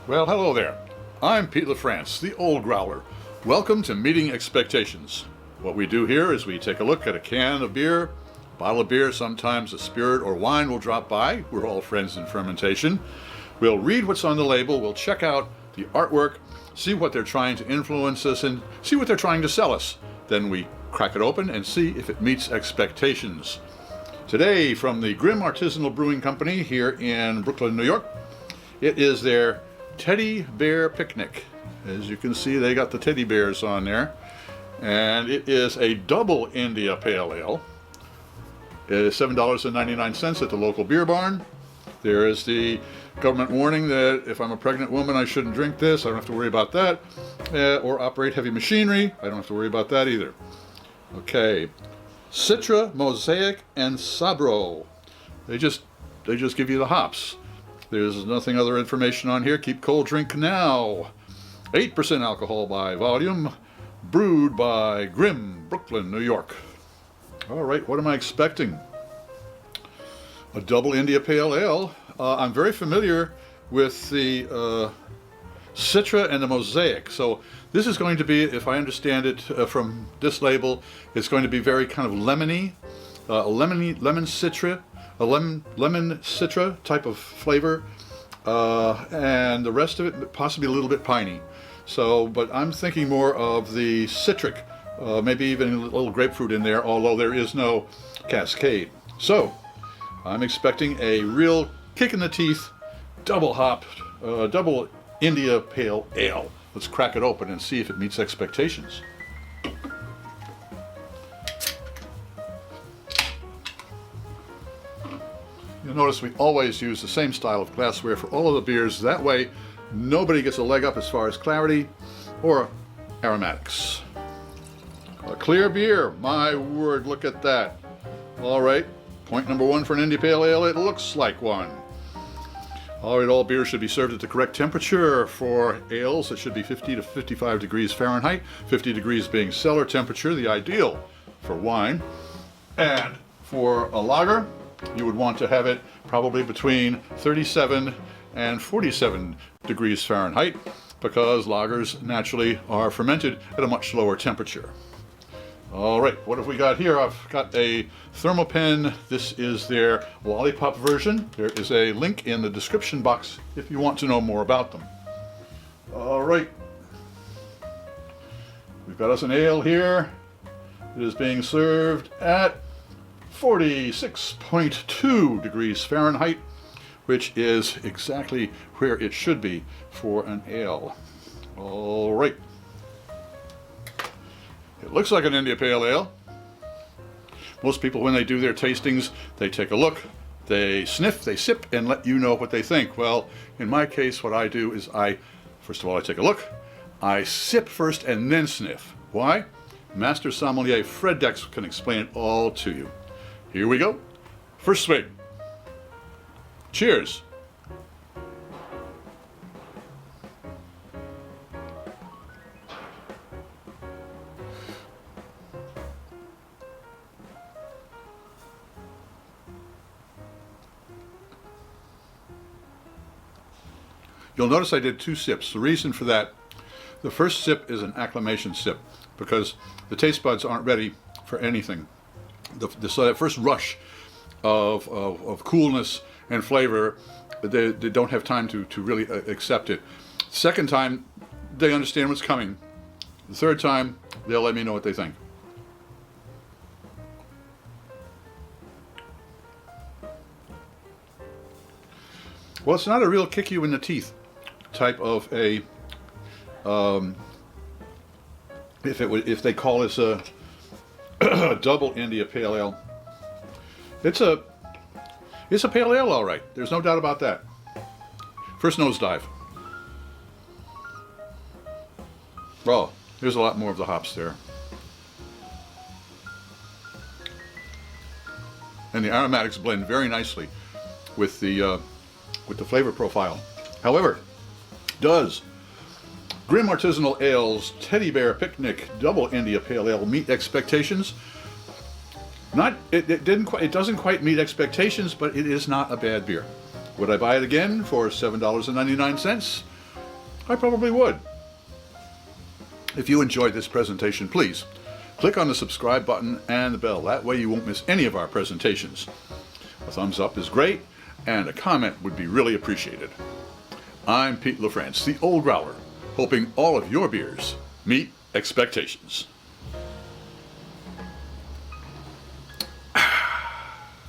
Well, hello there. I'm Pete LaFrance, the old Growler. Welcome to Meeting Expectations. What we do here is we take a look at a can of beer, bottle of beer, sometimes a spirit or wine will drop by. We're all friends in fermentation. We'll read what's on the label, we'll check out the artwork, see what they're trying to influence us and see what they're trying to sell us. Then we crack it open and see if it meets expectations. Today, from the Grimm Artisanal Brewing Company here in Brooklyn, New York, it is their Teddy Bear Picnic. As you can see, they got the teddy bears on there. And it is a double India Pale Ale. It is $7.99 at the local beer barn. There is the government warning that if I'm a pregnant woman, I shouldn't drink this. I don't have to worry about that. Or operate heavy machinery. I don't have to worry about that either. Okay. Citra Mosaic and Sabro. They just give you the hops. There's nothing other information on here. Keep cold, drink now. 8% alcohol by volume. Brewed by Grimm, Brooklyn, New York. All right, what am I expecting? A double India Pale Ale. I'm very familiar with the Citra and the Mosaic. So this is going to be, if I understand it from this label, it's going to be very kind of lemony, lemon citra. A lemon citra type of flavor, and the rest of it possibly a little bit piney. So, but I'm thinking more of the citric, maybe even a little grapefruit in there, although there is no cascade. So, I'm expecting a real kick in the teeth, double hop, double India Pale Ale. Let's crack it open and see if it meets expectations. You'll notice we always use the same style of glassware for all of the beers. That way, nobody gets a leg up as far as clarity or aromatics. A clear beer, my word, look at that. All right, point number one for an India Pale Ale, it looks like one. All right, all beers should be served at the correct temperature. For ales, it should be 50 to 55 degrees Fahrenheit, 50 degrees being cellar temperature, the ideal for wine. And for a lager, you would want to have it probably between 37 and 47 degrees Fahrenheit because lagers naturally are fermented at a much lower temperature. All right, what have we got here? I've got a Thermopen. This is their lollipop version. There is a link in the description box if you want to know more about them. All right, we've got us an ale here. It is being served at 46.2 degrees Fahrenheit, which is exactly where it should be for an ale. All right. It looks like an India Pale Ale. Most people, when they do their tastings, they take a look, they sniff, they sip, and let you know what they think. Well, in my case, what I do is first of all, I take a look, I sip first and then sniff. Why? Master Sommelier Fred Dex can explain it all to you. Here we go. First swig. Cheers. You'll notice I did two sips. The reason for that, the first sip is an acclimation sip because the taste buds aren't ready for anything. So that first rush of coolness and flavor, they don't have time to really accept it. Second time, they understand what's coming. The third time, they'll let me know what they think. Well, it's not a real kick you in the teeth type of a, if they call this a double India Pale Ale. It's a pale ale, all right. There's no doubt about that. First nosedive. Oh, there's a lot more of the hops there. And the aromatics blend very nicely with the flavor profile. However, does Grimm Artisanal Ale's Teddy Bear Picnic Double India Pale Ale meet expectations? It doesn't quite meet expectations, but it is not a bad beer. Would I buy it again for $7.99? I probably would. If you enjoyed this presentation, please click on the subscribe button and the bell. That way you won't miss any of our presentations. A thumbs up is great, and a comment would be really appreciated. I'm Pete LaFrance, the Old Growler, hoping all of your beers meet expectations.